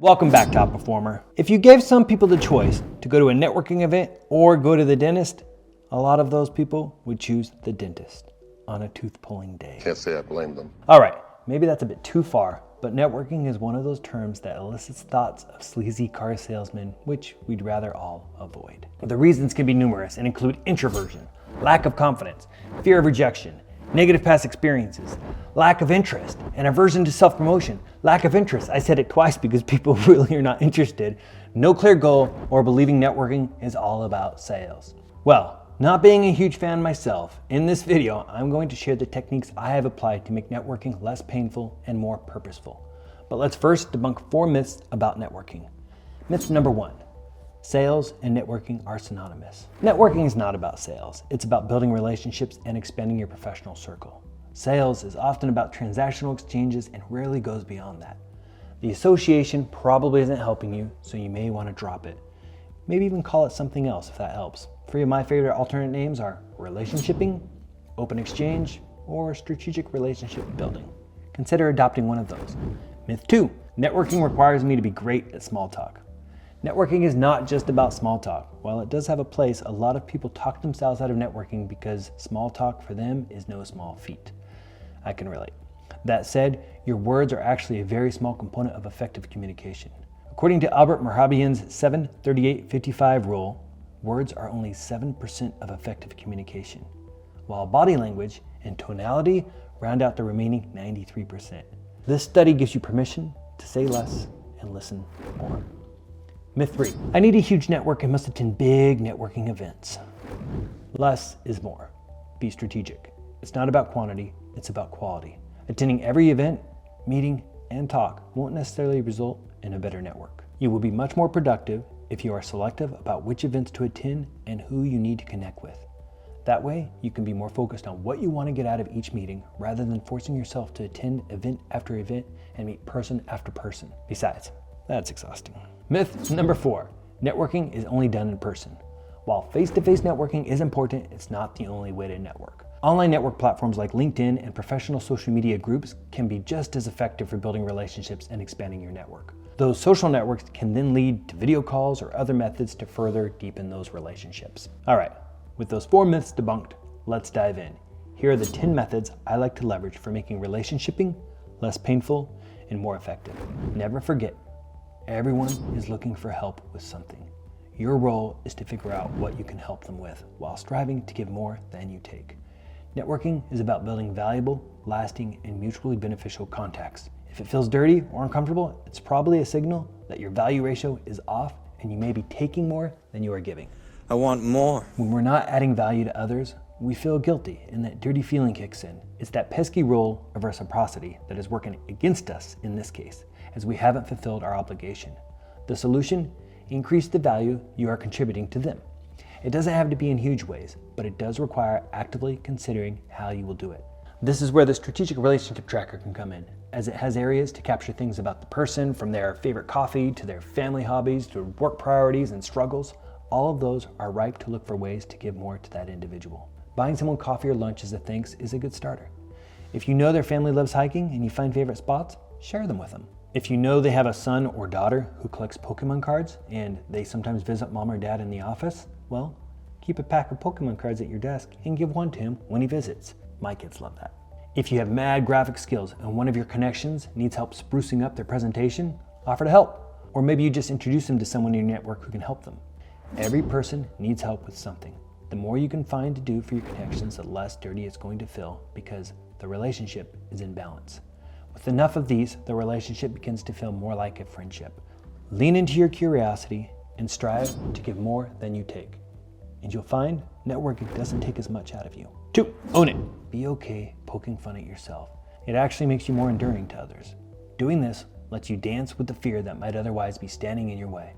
Welcome back, top performer. If you gave some people the choice to go to a networking event or go to the dentist, a lot of those people would choose the dentist on a tooth pulling day. Can't say I blame them. All right, maybe that's a bit too far, but networking is one of those terms that elicits thoughts of sleazy car salesmen, which we'd rather all avoid. The reasons can be numerous and include introversion, lack of confidence, fear of rejection, negative past experiences, lack of interest, and aversion to self-promotion. Lack of interest, I said it twice because people really are not interested. No clear goal, or believing networking is all about sales. Well, not being a huge fan myself, in this video, I'm going to share the techniques I have applied to make networking less painful and more purposeful. But let's first debunk 4 myths about networking. Myth number 1. Sales and networking are synonymous. Networking is not about sales. It's about building relationships and expanding your professional circle. Sales is often about transactional exchanges and rarely goes beyond that. The association probably isn't helping you, so you may want to drop it. Maybe even call it something else if that helps. 3 of my favorite alternate names are relationshipping, open exchange, or strategic relationship building. Consider adopting one of those. Myth 2. Networking requires me to be great at small talk. Networking is not just about small talk. While it does have a place, a lot of people talk themselves out of networking because small talk for them is no small feat. I can relate. That said, your words are actually a very small component of effective communication. According to Albert Mehrabian's 7-38-55 rule, words are only 7% of effective communication, while body language and tonality round out the remaining 93%. This study gives you permission to say less and listen more. Myth 3. I need a huge network and must attend big networking events. Less is more. Be strategic. It's not about quantity, it's about quality. Attending every event, meeting, and talk won't necessarily result in a better network. You will be much more productive if you are selective about which events to attend and who you need to connect with. That way, you can be more focused on what you want to get out of each meeting rather than forcing yourself to attend event after event and meet person after person. Besides, that's exhausting. Myth number 4. Networking is only done in person. While face-to-face networking is important, it's not the only way to network. Online network platforms like LinkedIn and professional social media groups can be just as effective for building relationships and expanding your network. Those social networks can then lead to video calls or other methods to further deepen those relationships. All right, with those 4 myths debunked, let's dive in. Here are the 10 methods I like to leverage for making relationshipping less painful and more effective. Never forget, everyone is looking for help with something. Your role is to figure out what you can help them with while striving to give more than you take. Networking is about building valuable, lasting, and mutually beneficial contacts. If it feels dirty or uncomfortable, it's probably a signal that your value ratio is off and you may be taking more than you are giving. I want more. When we're not adding value to others, we feel guilty and that dirty feeling kicks in. It's that pesky rule of reciprocity that is working against us in this case, as we haven't fulfilled our obligation. The solution? Increase the value you are contributing to them. It doesn't have to be in huge ways, but it does require actively considering how you will do it. This is where the strategic relationship tracker can come in, as it has areas to capture things about the person, from their favorite coffee to their family hobbies to work priorities and struggles. All of those are ripe to look for ways to give more to that individual. Buying someone coffee or lunch as a thanks is a good starter. If you know their family loves hiking and you find favorite spots, share them with them. If you know they have a son or daughter who collects Pokemon cards and they sometimes visit mom or dad in the office, well, keep a pack of Pokemon cards at your desk and give one to him when he visits. My kids love that. If you have mad graphic skills and one of your connections needs help sprucing up their presentation, offer to help. Or maybe you just introduce them to someone in your network who can help them. Every person needs help with something. The more you can find to do for your connections, the less dirty it's going to feel because the relationship is in balance. With enough of these, the relationship begins to feel more like a friendship. Lean into your curiosity and strive to give more than you take. And you'll find networking doesn't take as much out of you. 2, own it. Be okay poking fun at yourself. It actually makes you more enduring to others. Doing this lets you dance with the fear that might otherwise be standing in your way.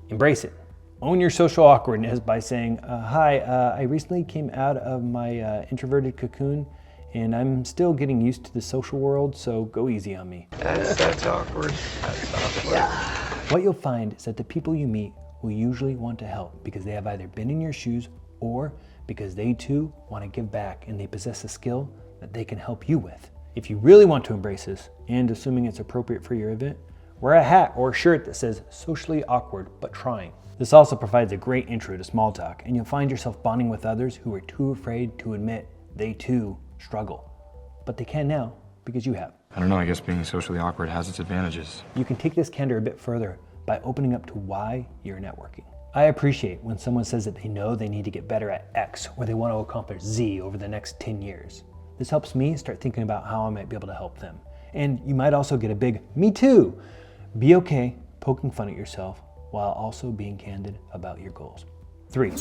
Embrace it. Own your social awkwardness by saying, hi, I recently came out of my introverted cocoon and I'm still getting used to the social world, so go easy on me. That's awkward. That's awkward. What you'll find is that the people you meet will usually want to help because they have either been in your shoes or because they too want to give back and they possess a skill that they can help you with. If you really want to embrace this, and assuming it's appropriate for your event, Wear a hat or a shirt that says socially awkward but trying. This also provides a great intro to small talk, and you'll find yourself bonding with others who are too afraid to admit they too struggle. But they can now because you have. I don't know, I guess being socially awkward has its advantages. You can take this candor a bit further by opening up to why you're networking. I appreciate when someone says that they know they need to get better at X or they want to accomplish Z over the next 10 years. This helps me start thinking about how I might be able to help them. And you might also get a big me too. Be okay poking fun at yourself while also being candid about your goals. 3,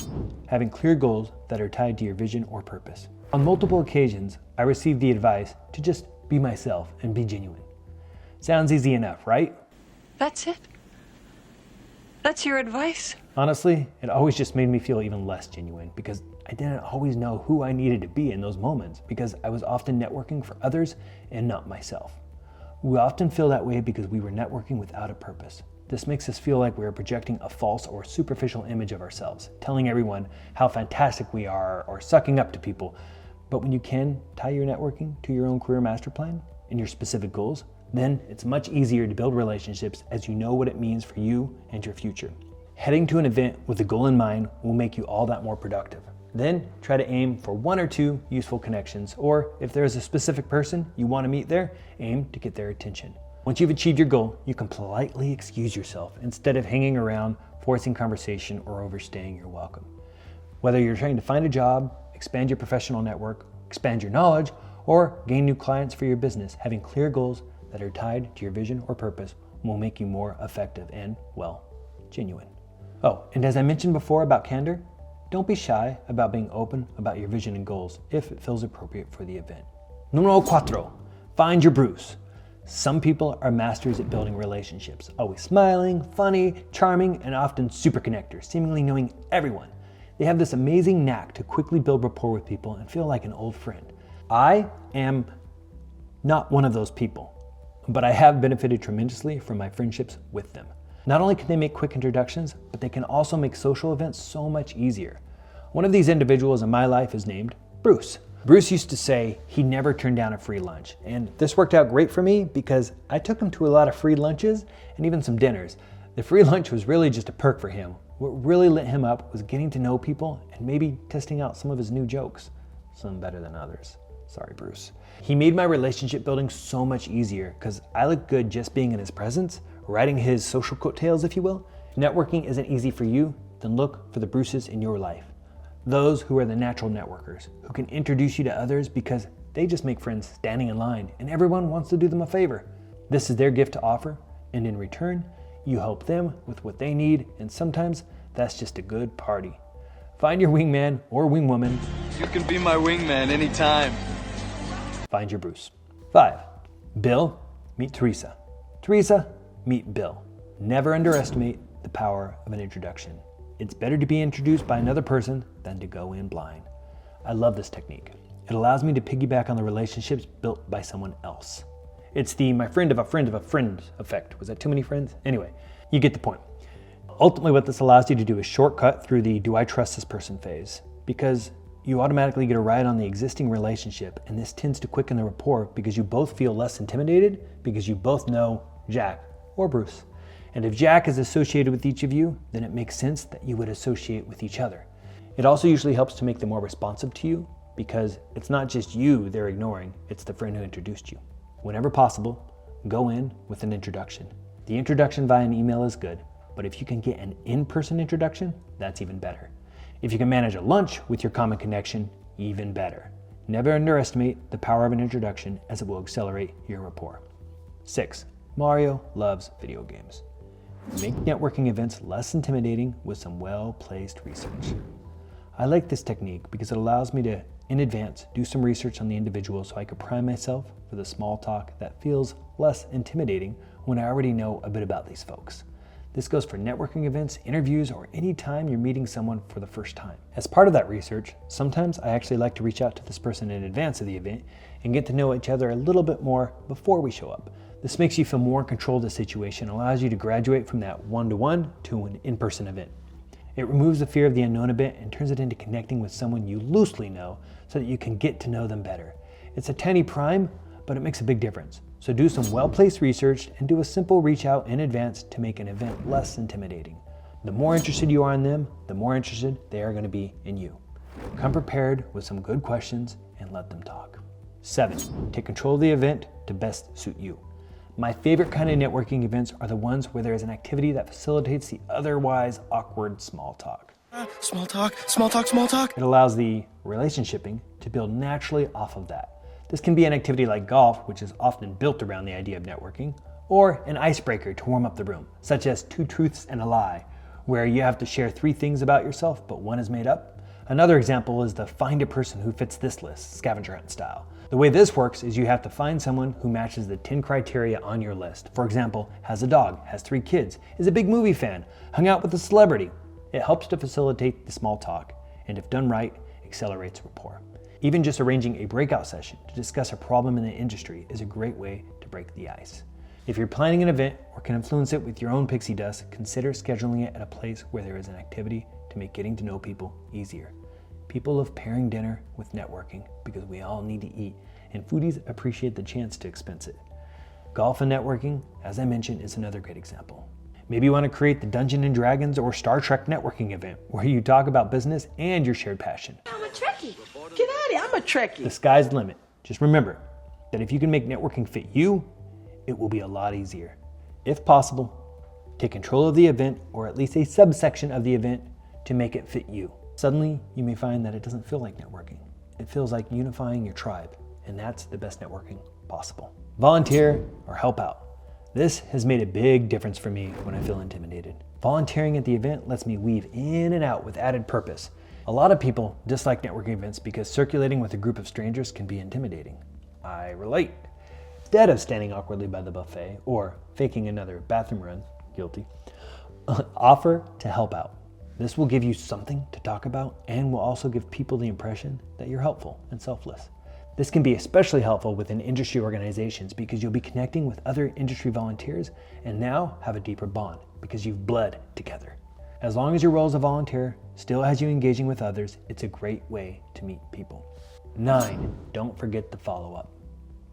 having clear goals that are tied to your vision or purpose. On multiple occasions, I received the advice to just be myself and be genuine. Sounds easy enough, right? That's it? That's your advice? Honestly, it always just made me feel even less genuine because I didn't always know who I needed to be in those moments because I was often networking for others and not myself. We often feel that way because we were networking without a purpose. This makes us feel like we are projecting a false or superficial image of ourselves, telling everyone how fantastic we are or sucking up to people. But when you can tie your networking to your own career master plan and your specific goals, then it's much easier to build relationships as you know what it means for you and your future. Heading to an event with a goal in mind will make you all that more productive. Then try to aim for 1 or 2 useful connections, or if there is a specific person you want to meet there, aim to get their attention. Once you've achieved your goal, you can politely excuse yourself instead of hanging around, forcing conversation, or overstaying your welcome. Whether you're trying to find a job, expand your professional network, expand your knowledge, or gain new clients for your business, having clear goals that are tied to your vision or purpose will make you more effective and, well, genuine. Oh, and as I mentioned before about candor, don't be shy about being open about your vision and goals if it feels appropriate for the event. Numero 4, find your Bruce. Some people are masters at building relationships, always smiling, funny, charming, and often super connectors, seemingly knowing everyone. They have this amazing knack to quickly build rapport with people and feel like an old friend. I am not one of those people, but I have benefited tremendously from my friendships with them. Not only can they make quick introductions, but they can also make social events so much easier. One of these individuals in my life is named Bruce. Bruce used to say he never turned down a free lunch, and this worked out great for me because I took him to a lot of free lunches and even some dinners. The free lunch was really just a perk for him. What really lit him up was getting to know people and maybe testing out some of his new jokes. Some better than others. Sorry, Bruce. He made my relationship building so much easier because I looked good just being in his presence, riding his social coattails, if you will. If networking isn't easy for you, then look for the Bruces in your life. Those who are the natural networkers, who can introduce you to others because they just make friends standing in line and everyone wants to do them a favor. This is their gift to offer, and in return, you help them with what they need, and sometimes that's just a good party. Find your wingman or wingwoman. You can be my wingman anytime. Find your Bruce. 5, Bill, meet Teresa. Teresa, meet Bill. Never underestimate the power of an introduction. It's better to be introduced by another person than to go in blind. I love this technique. It allows me to piggyback on the relationships built by someone else. It's the my friend of a friend of a friend effect. Was that too many friends? Anyway, you get the point. Ultimately, what this allows you to do is shortcut through the do I trust this person phase, because you automatically get a ride on the existing relationship, and this tends to quicken the rapport because you both feel less intimidated because you both know Jack or Bruce. And if Jack is associated with each of you, then it makes sense that you would associate with each other. It also usually helps to make them more responsive to you because it's not just you they're ignoring, it's the friend who introduced you. Whenever possible, go in with an introduction. The introduction via an email is good, but if you can get an in-person introduction, that's even better. If you can manage a lunch with your common connection, even better. Never underestimate the power of an introduction as it will accelerate your rapport. 6, Mario loves video games. Make networking events less intimidating with some well-placed research. I like this technique because it allows me to, in advance, do some research on the individual so I can prime myself for the small talk that feels less intimidating when I already know a bit about these folks. This goes for networking events, interviews, or any time you're meeting someone for the first time. As part of that research, sometimes I actually like to reach out to this person in advance of the event and get to know each other a little bit more before we show up. This makes you feel more in control of the situation, allows you to graduate from that one-to-one to an in-person event. It removes the fear of the unknown a bit and turns it into connecting with someone you loosely know so that you can get to know them better. It's a tiny prime, but it makes a big difference. So do some well-placed research and do a simple reach out in advance to make an event less intimidating. The more interested you are in them, the more interested they are going to be in you. Come prepared with some good questions and let them talk. 7, take control of the event to best suit you. My favorite kind of networking events are the ones where there is an activity that facilitates the otherwise awkward small talk. Small talk, small talk, small talk. It allows the relationshiping to build naturally off of that. This can be an activity like golf, which is often built around the idea of networking, or an icebreaker to warm up the room, such as 2 truths and a lie, where you have to share 3 things about yourself, but one is made up. Another example is the find a person who fits this list, scavenger hunt style. The way this works is you have to find someone who matches the 10 criteria on your list. For example, has a dog, has 3 kids, is a big movie fan, hung out with a celebrity. It helps to facilitate the small talk, and if done right, accelerates rapport. Even just arranging a breakout session to discuss a problem in the industry is a great way to break the ice. If you're planning an event or can influence it with your own pixie dust, consider scheduling it at a place where there is an activity to make getting to know people easier. People love pairing dinner with networking because we all need to eat, and foodies appreciate the chance to expense it. Golf and networking, as I mentioned, is another great example. Maybe you want to create the Dungeons and Dragons or Star Trek networking event where you talk about business and your shared passion. I'm a Trekkie. Get out of here, I'm a Trekkie. The sky's the limit. Just remember that if you can make networking fit you, it will be a lot easier. If possible, take control of the event or at least a subsection of the event to make it fit you. Suddenly, you may find that it doesn't feel like networking. It feels like unifying your tribe, and that's the best networking possible. Volunteer or help out. This has made a big difference for me when I feel intimidated. Volunteering at the event lets me weave in and out with added purpose. A lot of people dislike networking events because circulating with a group of strangers can be intimidating. I relate. Instead of standing awkwardly by the buffet or faking another bathroom run, guilty, offer to help out. This will give you something to talk about and will also give people the impression that you're helpful and selfless. This can be especially helpful within industry organizations because you'll be connecting with other industry volunteers and now have a deeper bond because you've bled together. As long as your role as a volunteer still has you engaging with others, it's a great way to meet people. 9, don't forget the follow-up.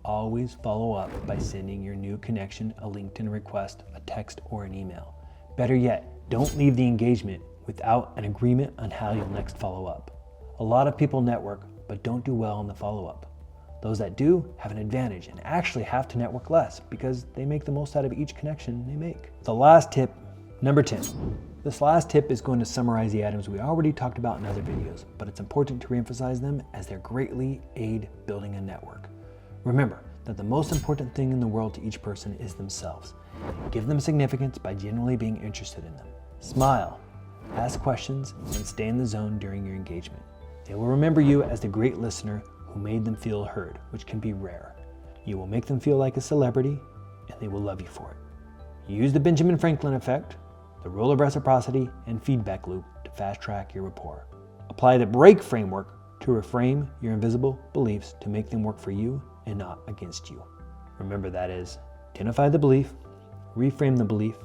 Always follow up by sending your new connection a LinkedIn request, a text, or an email. Better yet, don't leave the engagement without an agreement on how you'll next follow up. A lot of people network, but don't do well on the follow-up. Those that do have an advantage and actually have to network less because they make the most out of each connection they make. The last tip, number 10. This last tip is going to summarize the items we already talked about in other videos, but it's important to reemphasize them as they greatly aid building a network. Remember that the most important thing in the world to each person is themselves. Give them significance by genuinely being interested in them. Smile, ask questions, and stay in the zone during your engagement. They will remember you as the great listener who made them feel heard, which can be rare. You will make them feel like a celebrity, and they will love you for it. Use the Benjamin Franklin effect, the rule of reciprocity, and feedback loop to fast track your rapport. Apply the break framework to reframe your invisible beliefs to make them work for you and not against you. Remember that is, identify the belief, reframe the belief,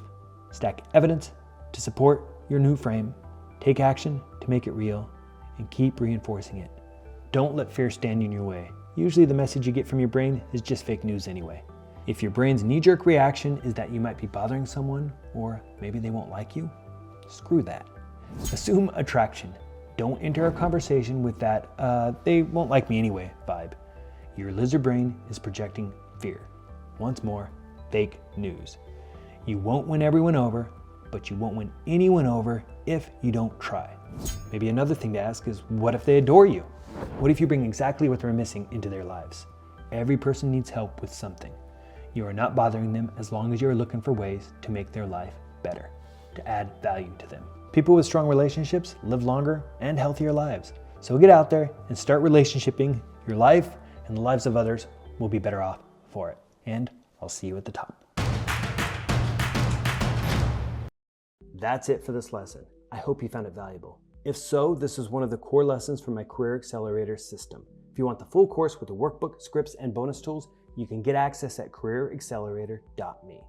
stack evidence to support your new frame, take action to make it real, and keep reinforcing it. Don't let fear stand in your way. Usually the message you get from your brain is just fake news anyway. If your brain's knee-jerk reaction is that you might be bothering someone, or maybe they won't like you, screw that. Assume attraction. Don't enter a conversation with that, they won't like me anyway vibe. Your lizard brain is projecting fear. Once more, fake news. You won't win everyone over, but you won't win anyone over if you don't try. Maybe another thing to ask is, what if they adore you? What if you bring exactly what they're missing into their lives? Every person needs help with something. You are not bothering them as long as you are looking for ways to make their life better, to add value to them. People with strong relationships live longer and healthier lives. So get out there and start relationshiping. Your life and the lives of others will be better off for it. And I'll see you at the top. That's it for this lesson. I hope you found it valuable. If so, this is one of the core lessons from my Career Accelerator system. If you want the full course with the workbook, scripts, and bonus tools, you can get access at careeraccelerator.me.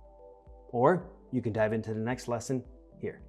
Or you can dive into the next lesson here.